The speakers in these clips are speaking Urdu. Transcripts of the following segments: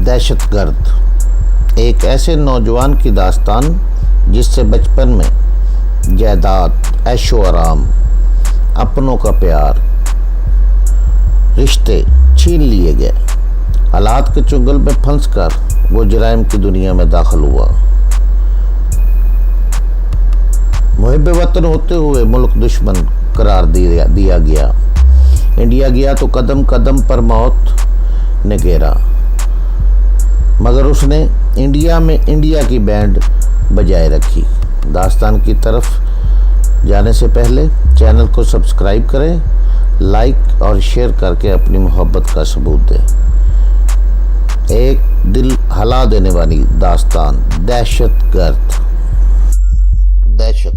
دہشت گرد ایک ایسے نوجوان کی داستان جس سے بچپن میں جائیداد، عیش و آرام، اپنوں کا پیار، رشتے چھین لیے گئے۔ حالات کے چنگل میں پھنس کر وہ جرائم کی دنیا میں داخل ہوا۔ محب وطن ہوتے ہوئے ملک دشمن قرار دیا گیا۔ انڈیا گیا تو قدم قدم پر موت نے گھیرا، مگر اس نے انڈیا میں انڈیا کی بینڈ بجائے رکھی۔ داستان کی طرف جانے سے پہلے چینل کو سبسکرائب کریں، لائک اور شیئر کر کے اپنی محبت کا ثبوت دیں۔ ایک دل ہلا دینے والی داستان، دہشت گرد۔ دہشت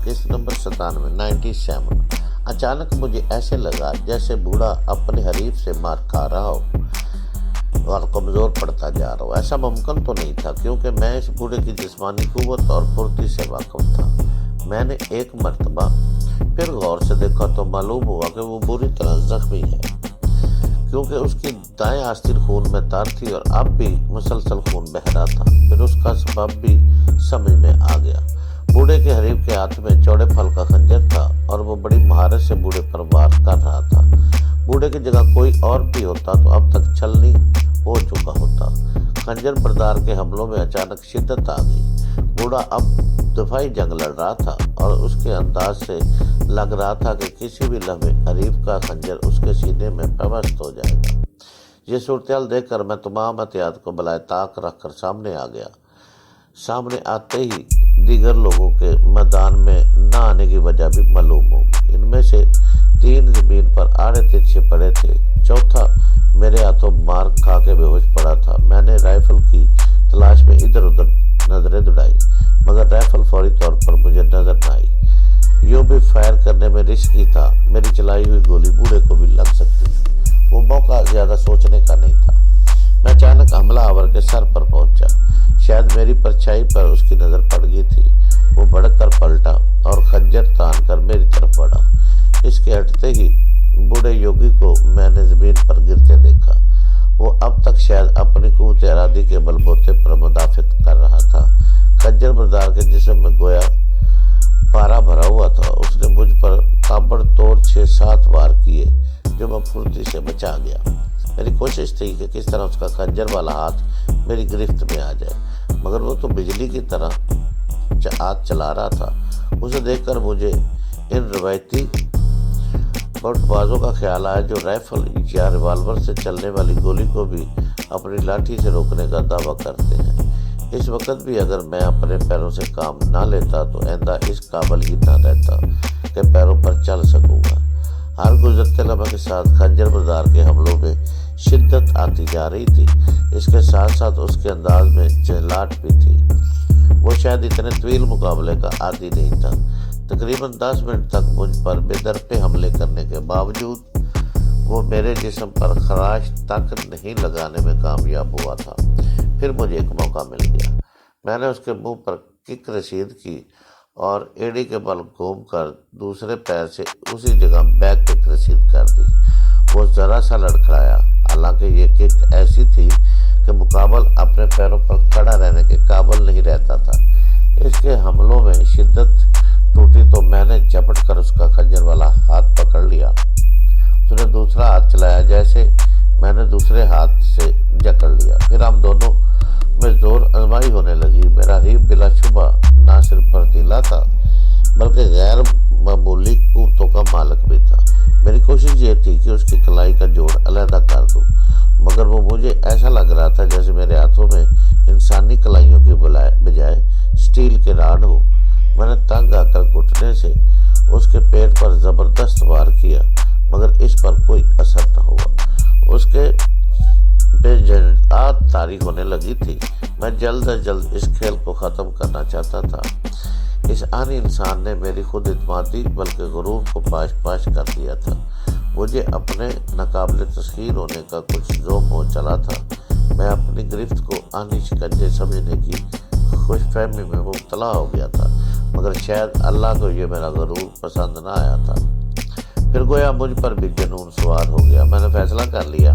کس نمبر 97 اچانک مجھے ایسے لگا جیسے بوڑھا اپنے حریف سے مار کھا رہا ہو اور کمزور پڑتا جا رہا ہو۔ ایسا ممکن تو نہیں تھا کیونکہ میں اس بوڑھے کی جسمانی قوت اور پھرتی سے واقف تھا۔ میں نے ایک مرتبہ پھر غور سے دیکھا تو معلوم ہوا کہ وہ بری طرح زخمی ہے، کیونکہ اس کی دائیں آستین خون میں تار تھی اور اب بھی مسلسل خون بہہ رہا تھا۔ پھر اس کا سبب بھی سمجھ میں آ گیا۔ بوڑھے کے حریف کے ہاتھ میں چوڑے پھل کا خنجر تھا اور وہ بڑی مہارت سے بوڑھے پر وار کر رہا تھا۔ بوڑھے کی جگہ کوئی اور بھی ہوتا تو اب تک چھلنی ہو چکا ہوتا۔ خنجر بردار کے حملوں میں اچانک شدت آ گئی۔ بوڑھا اب دفاعی جنگ لڑ رہا تھا اور اس کے انداز سے لگ رہا تھا کہ کسی بھی لمحے حریف کا خنجر اس کے سینے میں پیوست ہو جائے گا۔ یہ صورتحال دیکھ کر میں تمام احتیاط کو بالائے طاق رکھ کر سامنے آ گیا۔ سامنے آتے ہی دیگر لوگوں کے میدان میں نہ آنے کی وجہ بھی معلوم ہو۔ ان میں سے 3 زمین پر آڑے ترچھے پڑے تھے، چوتھا میرے ہاتھوں مار کھا کے بے ہوش پڑا تھا۔ میں نے رائفل کی تلاش میں ادھر ادھر نظریں دوڑائی، مگر رائفل فوری طور پر مجھے نظر نہ آئی۔ یوں بھی فائر کرنے میں رسک ہی تھا، میری چلائی ہوئی گولی بوڑھے کو بھی لگ سکتی تھی۔ وہ موقع زیادہ سوچنے کا نہیں تھا۔ میں اچانک حملہ آور کے سر پر پہنچا۔ شاید میری پرچھائی پر اس کی نظر پڑ گئی تھی۔ وہ بھڑک کر پلٹا اور خنجر تان کر میری طرف بڑھا۔ اس کے ہٹتے ہی بوڑھے یوگی کو میں نے زمین پر گرتے دیکھا۔ وہ اب تک شاید اپنی قوت ارادی کے بل بوتے پر مدافعت کر رہا تھا۔ خنجر بردار کے جسم میں گویا پارا بھرا ہوا تھا۔ اس نے مجھ پر تابڑ توڑ 6-7 وار کیے، جو میں پھرتی سے بچا گیا۔ میری کوشش تھی کہ کس طرح اس کا خنجر والا ہاتھ میری گرفت میں آ جائے، مگر وہ تو بجلی کی طرح ہاتھ چلا رہا تھا۔ اسے دیکھ کر مجھے ان روایتی بٹ بازوں کا خیال آیا جو رائفل یا ریوالور سے چلنے والی گولی کو بھی اپنی لاٹھی سے روکنے کا دعویٰ کرتے ہیں۔ اس وقت بھی اگر میں اپنے پیروں سے کام نہ لیتا تو آئندہ اس قابل ہی نہ رہتا کہ پیروں پر چل سکوں گا۔ ہر گزرتے لمحے کے ساتھ خنجر بردار کے حملوں میں شدت آتی جا رہی تھی۔ اس کے ساتھ ساتھ اس کے انداز میں جھنجھلاہٹ بھی تھی۔ وہ شاید اتنے طویل مقابلے کا عادی نہیں تھا۔ تقریباً 10 منٹ تک مجھ پر بے درپے حملے کرنے کے باوجود وہ میرے جسم پر خراش تک نہیں لگانے میں کامیاب ہوا تھا۔ پھر مجھے ایک موقع مل گیا۔ میں نے اس کے منہ پر کک رسید کی اور ایڑی کے بل گھوم کر دوسرے پیر سے اسی جگہ بیک کک رسید کر دی۔ وہ ذرا سا لڑکھڑایا، حالانکہ یہ کک ایسی تھی کہ مقابل اپنے پیروں پر کھڑا رہنے کے قابل نہیں رہتا تھا۔ اس کے حملوں میں شدت ٹوٹی تو میں نے جھپٹ کر اس کا خنجر والا ہاتھ پکڑ لیا۔ اس نے دوسرا ہاتھ چلایا جیسے میں نے دوسرے ہاتھ سے جکڑ لیا۔ پھر ہم دونوں میں زور آزمائی ہونے لگی۔ میرا حریف بلا شبہ نہ صرف پرتیلا تھا بلکہ غیر معمولی قوتوں کا مالک بھی تھا۔ میری کوشش یہ تھی کہ اس کی کلائی کا جوڑ علیحدہ کر دوں، مگر وہ مجھے ایسا لگ رہا تھا جیسے میرے ہاتھوں میں انسانی کلائیوں کی بجائے اسٹیل کے راڈ ہو۔ میں نے تنگ آ کر گھٹنے سے اس کے پیٹ پر زبردست وار کیا، مگر اس پر کوئی اثر نہ ہوا۔ اس کے بے جنات طاری ہونے لگی تھی۔ میں جلد از جلد اس کھیل کو ختم کرنا چاہتا تھا۔ اس آنی انسان نے میری خود اعتمادی بلکہ غرور کو پاش پاش کر دیا تھا۔ مجھے اپنے ناقابل تسخیر ہونے کا کچھ ذوق ہو چلا تھا۔ میں اپنی گرفت کو آنی شکنجے سمجھنے کی خوش فہمی میں مبتلا ہو گیا تھا، مگر شاید اللہ کو یہ میرا غرور پسند نہ آیا تھا۔ پھر گویا مجھ پر بھی جنون سوار ہو گیا۔ میں نے فیصلہ کر لیا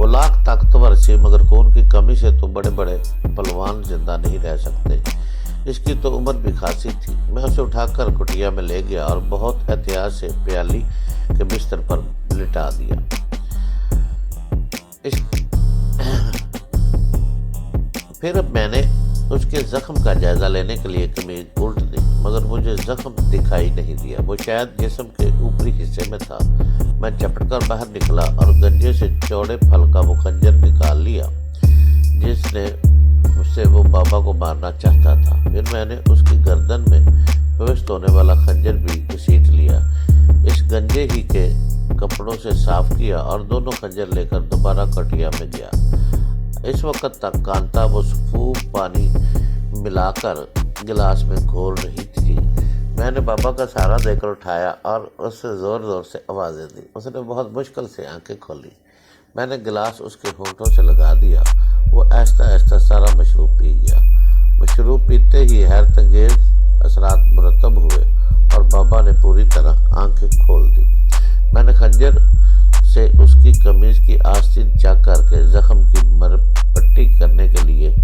وہ لاکھ طاقتور سی مگر خون کی کمی سے تو بڑے بڑے پلوان زندہ نہیں رہ سکتے۔ اس کی تو عمر بھی خاصی تھی۔ میں اسے اٹھا کر کٹیا میں لے گیا اور بہت احتیاط سے پیالی کے بستر پر لٹا دیا۔ پھر میں نے اس کے زخم کا جائزہ لینے کے لیے قمیض الٹ دی مگر مجھے زخم دکھائی نہیں دیا، وہ شاید جسم کے اوپری حصے میں تھا۔ میں چپٹ کر باہر نکلا اور گنجے سے چوڑے پھل کا وہ خنجر نکال لیا جس سے وہ بابا کو مارنا چاہتا تھا۔ پھر میں نے اس کی گردن میں پیوست ہونے والا خنجر بھی گھسیٹ لیا، اس گنجے ہی کے کپڑوں سے صاف کیا اور دونوں خنجر لے کر دوبارہ کٹیا میں گیا۔ اس وقت تک کانتا وہ سفوف پانی ملا کر گلاس میں گھول رہی تھی۔ میں نے بابا کا سہارا دے کر اٹھایا اور اس سے زور زور سے آوازیں دی۔ اس نے بہت مشکل سے آنکھیں کھولی۔ میں نے گلاس اس کے ہونٹوں سے لگا دیا۔ وہ آہستہ آہستہ سارا مشروب پی گیا۔ مشروب پیتے ہی حیرت انگیز اثرات مرتب ہوئے اور بابا نے پوری طرح آنکھیں کھول دی۔ میں نے خنجر سے اس کی قمیض کی آستین چاک کر کے زخم کی پٹی کرنے کے لیے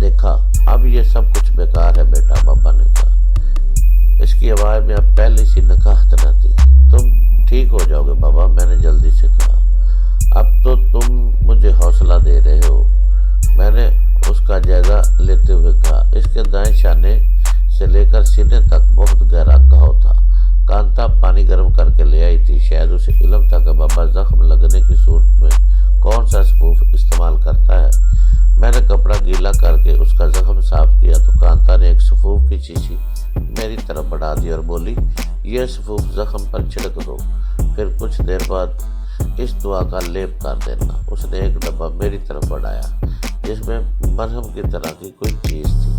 دیکھا۔ اب یہ سب کچھ بیکار ہے بیٹا، بابا نے کہا۔ اس کی آواز میں اب پہلے سی نکاہت نہ تھی۔ تم ٹھیک ہو جاؤ گے بابا، میں نے جلدی سے کہا۔ اب تو تم مجھے حوصلہ دے رہے ہو، میں نے اس کا جائزہ لیتے ہوئے کہا۔ اس کے دائیں شانے سے لے کر سینے تک بہت گہرا گھاؤ تھا۔ کانتا پانی گرم کر کے لے آئی تھی۔ شاید اسے علم تھا کہ بابا زخم لگنے کی صورت میں کون سا سفوف استعمال کرتا ہے۔ میں نے کپڑا گیلا کر کے اس کا زخم صاف کیا تو کانتا نے ایک سفوف کی شیشی میری طرف بڑھا دی اور بولی، یہ سفوف زخم پر چھڑک دو، پھر کچھ دیر بعد اس دعا کا لیپ کر دینا۔ اس نے ایک ڈبہ میری طرف بڑھایا جس میں مرہم کی طرح کی کوئی چیز تھی۔